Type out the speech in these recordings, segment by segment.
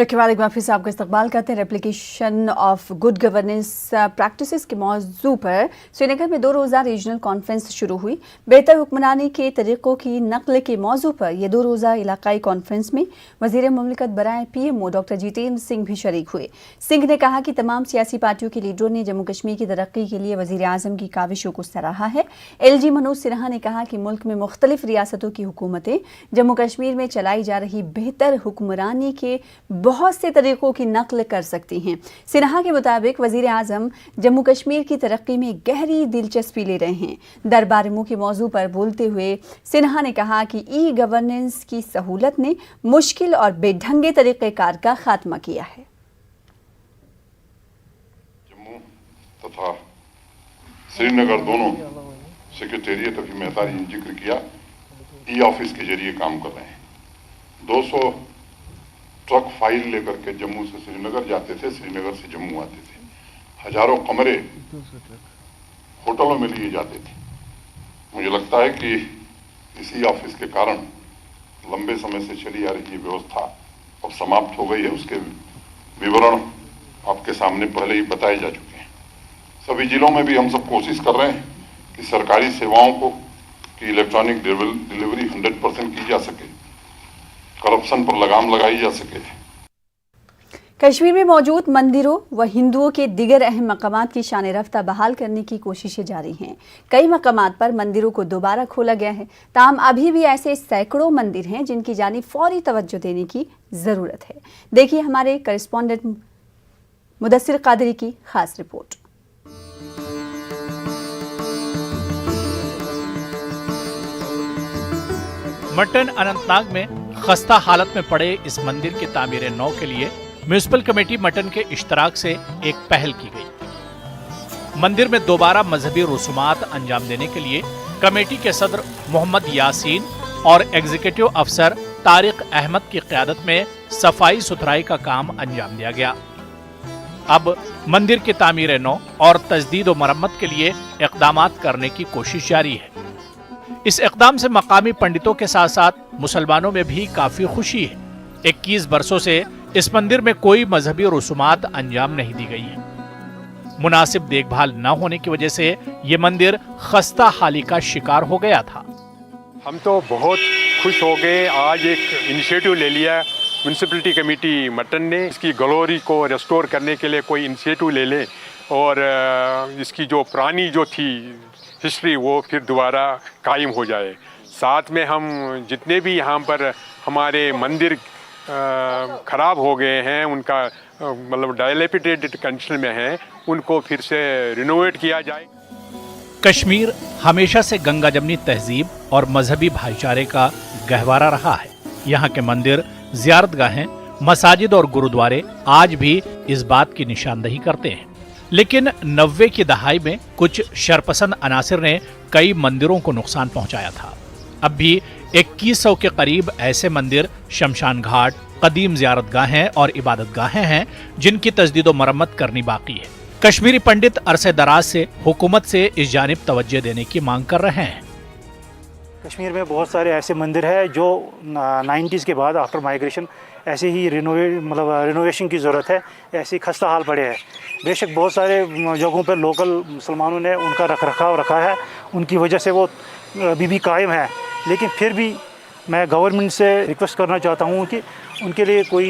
Break के बाद एक बार फिर से आपका इस्तकबाल करते हैं। Replication of good governance practices के मौजू पर श्रीनगर में 2 रोज़ा रीजनल कॉन्फ्रेंस शुरू हुई। बेहतर हुक्मरानी के तरीक़ों की नकल के मौजू पर यह 2 रोज़ा इलाकाई कॉन्फ्रेंस में वज़ीर मुमलिकत बराए PMO डॉक्टर जितेंद्र सिंह भी शरीक हुए। सिंह ने कहा कि तमाम सियासी पार्टियों के लीडरों ने जम्मू कश्मीर की तरक्की के लिए वज़ीर आज़म की काविशों को सराहा है। LG मनोज सिन्हा ने कहा कि मुल्क में मुख्तलिफ रियासतों की हुकूमतें जम्मू कश्मीर में चलाई जा रही बेहतर हुक्मरानी के बहुत से तरीकों की नकल कर सकती हैं। सिन्हा के मुताबिक वज़ीर आज़म जम्मू कश्मीर की तरक्की में गहरी दिलचस्पी ले रहे हैं। दरबार मुल्क के मौजू पर बोलते हुए सिन्हा ने कहा कि ई गवर्नेंस की सहूलत ने मुश्किल और बेढंगे तरीक़ेकार का खात्मा किया है। जम्मू तथा श्रीनगर दोनों सेक्रेटेरिएट अभी मेहतारी ने जिक्र किया, ई ऑफिस के जरिए काम कर रहे हैं। 200 ट्रक फाइल लेकर के जम्मू से श्रीनगर जाते थे, श्रीनगर से जम्मू आते थे। हजारों कमरे होटलों में लिए जाते थे। मुझे लगता है कि इसी ऑफिस के कारण लंबे समय से चली आ रही व्यवस्था अब समाप्त हो गई है। उसके विवरण आपके सामने पहले ही बताए जा चुके हैं। सभी जिलों में भी हम सब कोशिश कर रहे हैं कि सरकारी सेवाओं को की इलेक्ट्रॉनिक डिलीवरी 100% की जा सके, करप्शन पर लगाम लगाई जा सके। कश्मीर में मौजूद मंदिरों व हिंदुओं के दिगर अहम मकामात की शान रफ्ता बहाल करने की कोशिशें जारी हैं। कई मकामात पर मंदिरों को दोबारा खोला गया है। ताहम अभी भी ऐसे सैकड़ों मंदिर हैं जिनकी जानिब फौरी तवज्जो देने की ज़रूरत है। देखिए हमारे करेस्पॉन्डेंट मुदस्सिर कादरी की खास रिपोर्ट। मटन अनंतनाग में खस्ता हालत में पड़े इस मंदिर की तामीर नौ के लिए म्यूनिसिपल कमेटी मटन के इश्तराक से एक पहल की गई। मंदिर में दोबारा मजहबी रसूमात अंजाम देने के लिए कमेटी के सदर मोहम्मद यासीन और एग्जीक्यूटिव अफसर तारिक अहमद की क़यादत में सफाई सुथराई का काम अंजाम दिया गया। अब मंदिर की तामीर नौ और तजदीद व मरम्मत के लिए इक़दामात करने की कोशिश जारी है। इस इक़दाम से मकामी पंडितों के साथ साथ मुसलमानों में भी काफी खुशी है। 21 बरसों से इस मंदिर में कोई मजहबी रसूमात अंजाम नहीं दी गई है। मुनासिब देखभाल न होने की वजह से ये मंदिर खस्ता हाली का शिकार हो गया था। हम तो बहुत खुश हो गए। आज एक इनिशिएटिव ले लिया म्यूनिसिपलिटी कमेटी मटन ने, इसकी ग्लोरी को रेस्टोर करने के लिए कोई इनिशिएटिव ले ले और इसकी जो पुरानी जो थी हिस्ट्री वो फिर दोबारा कायम हो जाए। साथ में हम जितने भी यहाँ पर हमारे मंदिर ख़राब हो गए हैं, उनका मतलब डायलेपिटेटेड कंडीशन में हैं, उनको फिर से रिनोवेट किया जाए। कश्मीर हमेशा से गंगा जमनी तहजीब और मजहबी भाईचारे का गहवारा रहा है। यहाँ के मंदिर, ज़ियारतगाहें, मसाजिद और गुरुद्वारे आज भी इस बात की निशानदही करते हैं। लेकिन 90 की दहाई में कुछ शरपसंद अनासिर ने कई मंदिरों को नुकसान पहुंचाया था। अब भी 2100 के करीब ऐसे मंदिर, शमशान घाट, कदीम ज़ियारतगाहें और इबादतगाहें हैं जिनकी तजदीद व मरम्मत करनी बाकी है। कश्मीरी पंडित अरसे दराज से हुकूमत से इस जानिब तवज्जो देने की मांग कर रहे हैं। कश्मीर में बहुत सारे ऐसे मंदिर हैं जो 90s के बाद आफ्टर माइग्रेशन ऐसे ही रिनोवेशन की ज़रूरत है, ऐसे ही खस्ता हाल पड़े हैं। बेशक बहुत सारे जगहों पर लोकल मुसलमानों ने उनका रखरखाव रखा है, उनकी वजह से वो अभी भी कायम है। लेकिन फिर भी मैं गवर्नमेंट से रिक्वेस्ट करना चाहता हूँ कि उनके लिए कोई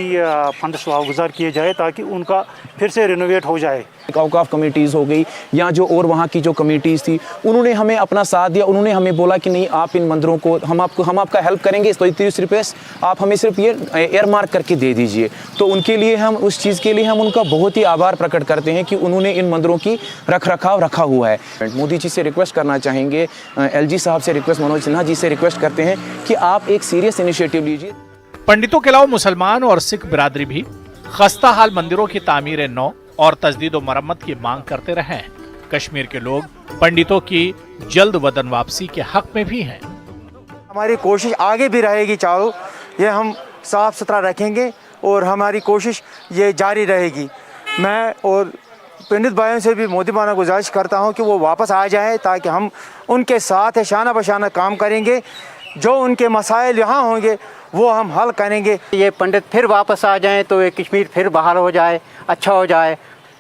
फंड्स वागुजार किए जाए ताकि उनका फिर से रिनोवेट हो जाए। औकाफ कमेटीज़ हो गई या जो और वहाँ की जो कमेटीज़ थी, उन्होंने हमें अपना साथ दिया। उन्होंने हमें बोला कि नहीं, आप इन मंदिरों को हम आपका हेल्प करेंगे, तो 30 रुपये आप हमें सिर्फ ये एयर मार्क करके दे दीजिए। तो उनके लिए हम उस चीज़ के लिए हम उनका बहुत ही आभार प्रकट करते हैं कि उन्होंने इन मंदिरों की रखरखाव रखा हुआ है। मोदी जी से रिक्वेस्ट करना चाहेंगे, LG साहब से रिक्वेस्ट, मनोज सिन्हा जी से रिक्वेस्ट करते हैं कि आप एक सीरियस इनिशिएटिव लीजिए। पंडितों के अलावा मुसलमान और सिख बिरादरी भी खस्ता हाल मंदिरों की तामीर नौ और तजदीद व मरम्मत की मांग करते रहे हैं। कश्मीर के लोग पंडितों की जल्द वतन वापसी के हक में भी हैं। हमारी कोशिश आगे भी रहेगी, चारों ये हम साफ सुथरा रखेंगे और हमारी कोशिश ये जारी रहेगी। मैं और पंडित भाइयों से भी मोदीबाना गुजारिश करता हूँ कि वो वापस आ जाएं ताकि हम उनके साथ शाना बशाना काम करेंगे। जो उनके मसाइल यहाँ होंगे वो हम हल करेंगे। ये पंडित फिर वापस आ जाएं तो ये कश्मीर फिर बहाल हो जाए, अच्छा हो जाए।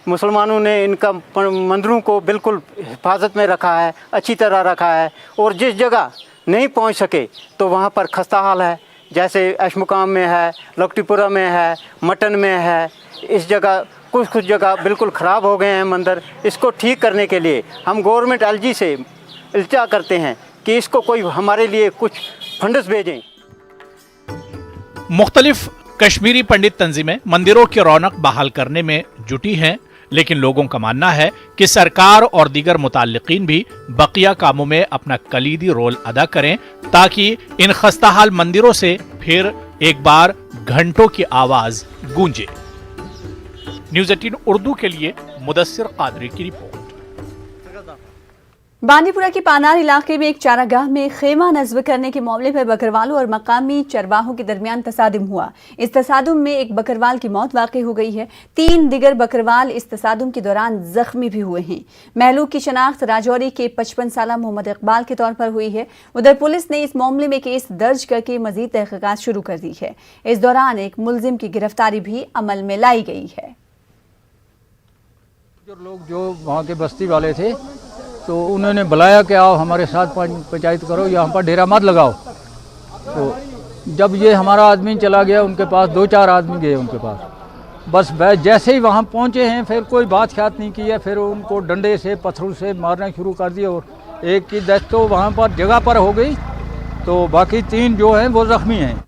मुसलमानों ने इनका मंदिरों को बिल्कुल हिफाजत में रखा है, अच्छी तरह रखा है, और जिस जगह नहीं पहुंच सके तो वहाँ पर खस्ता हाल है, जैसे अशमुकाम में है, लकटीपुरा में है, मटन में है। इस जगह कुछ जगह बिल्कुल ख़राब हो गए हैं मंदिर। इसको ठीक करने के लिए हम गवर्नमेंट एलजी से इल्तिजा करते हैं कि इसको कोई हमारे लिए कुछ फंड्स भेजें। मुख्तलिफ कश्मीरी पंडित तंजीमें मंदिरों की रौनक बहाल करने में जुटी हैं, लेकिन लोगों का मानना है कि सरकार और दीगर मुताल्लिकीन भी बकिया कामों में अपना कलीदी रोल अदा करें ताकि इन खस्ताहाल मंदिरों से फिर एक बार घंटों की आवाज गूंजे। न्यूज़ 18 उर्दू के लिए मुदस्सिर कादरी की रिपोर्ट। बांदीपुरा के पानार इलाके में एक चारागाह में खेमा नस्ब करने के मामले पर बकरवालों और मकामी चरवाहों के दरमियान तसादुम हुआ। इस तसादुम में एक बकरवाल की मौत वाक़ई हो गई है। 3 दिगर बकरवाल इस तसादुम के दौरान जख्मी भी हुए हैं। महलूक की शनाख्त राजौरी के 55 साला मोहम्मद इकबाल के तौर पर हुई है। उधर पुलिस ने इस मामले में केस दर्ज करके मजीद तहकीकात शुरू कर दी है। इस दौरान एक मुलजिम की गिरफ्तारी भी अमल में लाई गई है। जो वहाँ के बस्ती वाले थे तो उन्होंने बुलाया कि आओ हमारे साथ पंचायत करो, यहाँ पर डेरा मत लगाओ। तो जब ये हमारा आदमी चला गया उनके पास, 2-4 आदमी गए उनके पास, बस जैसे ही वहाँ पहुँचे हैं फिर कोई बात ख्यात नहीं की है। फिर उनको डंडे से पत्थरों से मारना शुरू कर दिया और एक की डेथ तो वहाँ पर जगह पर हो गई, तो बाकी 3 जो हैं वो जख्मी हैं।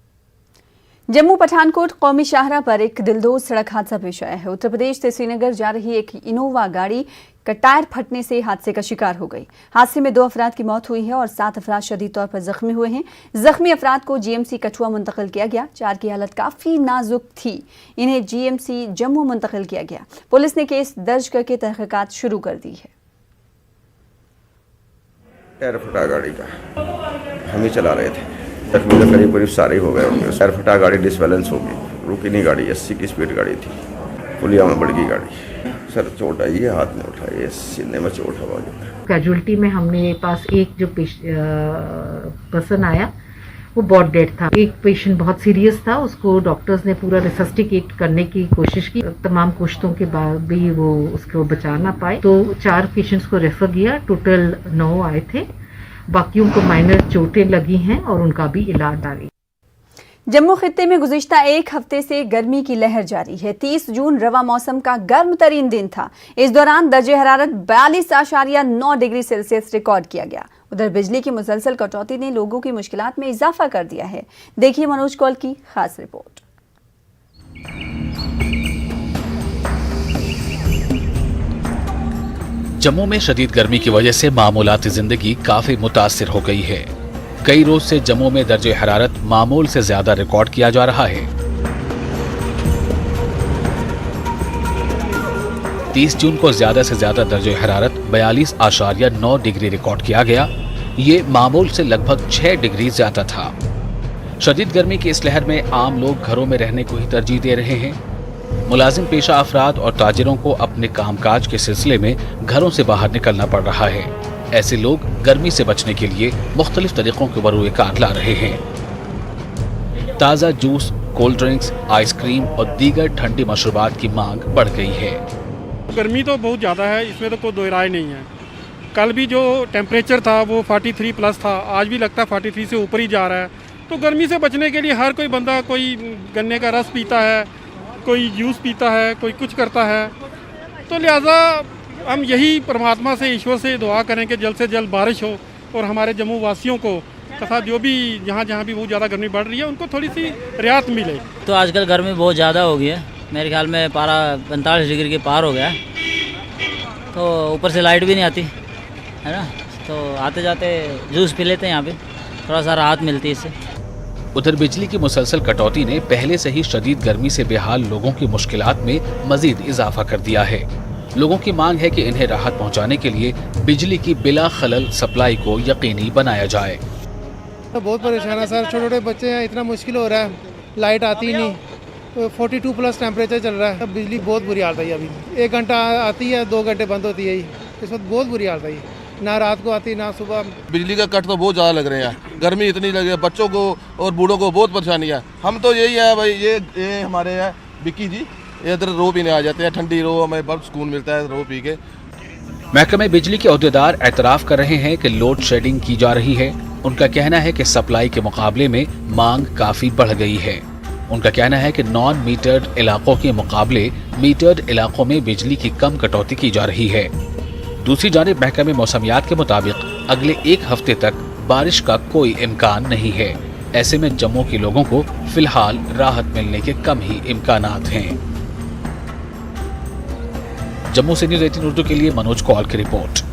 जम्मू पठानकोट कौमी शाहरा पर एक दिलदोज सड़क हादसा पेश आया है। उत्तर प्रदेश से श्रीनगर जा रही एक इनोवा गाड़ी का टायर फटने से हादसे का शिकार हो गई। हादसे में 2 अफराद की मौत हुई है और 7 अफराद शदीद तौर पर जख्मी हुए हैं। जख्मी अफराद को जीएमसी कठुआ मुंतकिल किया गया। 4 की हालत काफी नाजुक थी, इन्हें जीएमसी जम्मू मुंतकिल किया गया। पुलिस ने केस दर्ज करके तहकीकात शुरू कर दी है। टायर फटा गाड़ी का, हम ही चला रहे थे, तकरीबन करीब सारे हो गए होंगे। टायर फटा, गाड़ी डिसबैलेंस हो गई, रुकी नहीं गाड़ी, 80 की स्पीड गाड़ी थी, पुलिया में बढ़ गई गाड़ी। सर चोट आई है, हाथ में उठाई है, सीने में चोट हवा गई। कैजुअल्टी में हमने पास एक जो पर्सन आया वो बहुत डेड था। एक पेशेंट बहुत सीरियस था, उसको डॉक्टर्स ने पूरा रिसस्टिकेट करने की कोशिश की, तमाम कोशिशों के बाद भी वो उसको बचा ना पाए, तो 4 पेशेंट्स को रेफर किया। टोटल 9 आए थे, बाकियों को माइनर चोटें लगी हैं और उनका भी इलाज जारी। जम्मू खित्ते में गुज़िश्ता एक हफ्ते से गर्मी की लहर जारी है। 30 जून रवा मौसम का गर्म तरीन दिन था। इस दौरान दर्जे हरारत 42.9 डिग्री सेल्सियस रिकॉर्ड किया गया। उधर बिजली की मुसलसल कटौती ने लोगों की मुश्किलात में इजाफा कर दिया है। देखिए मनोज कौल की खास रिपोर्ट। जम्मू में शदीद गर्मी की वजह से मामूलाती जिंदगी काफी मुतासिर हो गई है। कई रोज से जम्मू में दर्जे हरारत मामूल से ज्यादा रिकॉर्ड किया जा रहा है। 30 जून को ज्यादा से ज्यादा दर्जे हरारत 42.9 डिग्री रिकॉर्ड किया गया। ये मामूल से लगभग 6 डिग्री ज्यादा था। शदीद गर्मी की इस लहर में आम लोग घरों में रहने को ही तरजीह दे रहे हैं। मुलाजिम पेशा अफराद और ताजिरों को अपने कामकाज के सिलसिले में घरों से बाहर निकलना पड़ रहा है। ऐसे लोग गर्मी से बचने के लिए मुख्तलिफ तरीकों के बरूए-कार ला रहे हैं। ताज़ा जूस, कोल्ड ड्रिंक्स, आइसक्रीम और दीगर ठंडी मशरूबात की मांग बढ़ गई है। गर्मी तो बहुत ज़्यादा है, इसमें तो कोई दो राय नहीं है। कल भी जो टेम्परेचर था वो 43 प्लस था, आज भी लगता है 43 से ऊपर ही जा रहा है। तो गर्मी से बचने के लिए हर कोई बंदा कोई गन्ने का रस पीता है, कोई जूस पीता है, कोई कुछ करता है। तो लिहाजा हम यही परमात्मा से, ईश्वर से दुआ करें कि जल्द से जल्द बारिश हो और हमारे जम्मू वासियों को तथा जो भी जहाँ भी बहुत ज़्यादा गर्मी बढ़ रही है उनको थोड़ी सी रियायत मिले। तो आजकल गर्मी बहुत ज़्यादा हो गई है, मेरे ख्याल में पारा 45 डिग्री के पार हो गया है। तो ऊपर से लाइट भी नहीं आती है ना, तो आते जाते जूस पी लेते हैं, यहाँ पे थोड़ा सा राहत मिलती है इससे। उधर बिजली की मुसलसल कटौती ने पहले से ही शदीद गर्मी से बेहाल लोगों की मुश्किलात में मजीद इजाफा कर दिया है। लोगों की मांग है कि इन्हें राहत पहुंचाने के लिए बिजली की बिला खलल सप्लाई को यकीनी बनाया जाए। तो बहुत परेशान है सर, छोटे छोटे बच्चे हैं, इतना मुश्किल हो रहा है, लाइट आती ही नहीं, तो 42 प्लस टेम्परेचर चल रहा है। बिजली बहुत बुरी हालत है अभी, 1 घंटा आती है, 2 घंटे बंद होती है। इस वक्त बहुत बुरी हालत है, ना रात को आती ना सुबह। बिजली का कट तो बहुत ज़्यादा लग रहे हैं, गर्मी इतनी लग रही है, बच्चों को और बूढ़ों को बहुत परेशानी है। हम तो यही है भाई, ये हमारे है बिक्की जी, ये इधर रो पीने आ जाते हैं, ठंडी रो, हमें बहुत सुकून मिलता है रो पी के। महकमे बिजली के ओहदेदार एतराफ़ कर रहे हैं कि लोड शेडिंग की जा रही है। उनका कहना है कि सप्लाई के मुकाबले में मांग काफ़ी बढ़ गई है। उनका कहना है कि नॉन मीटर्ड इलाकों के मुकाबले मीटर्ड इलाकों में बिजली की कम कटौती की जा रही है। दूसरी जानिब महकमे मौसमियात के मुताबिक अगले एक हफ्ते तक बारिश का कोई इम्कान नहीं है। ऐसे में जम्मू के लोगों को फिलहाल राहत मिलने के कम ही इम्कानात हैं। जम्मू से न्यूज़ 18 उर्दू के लिए मनोज कौल की रिपोर्ट।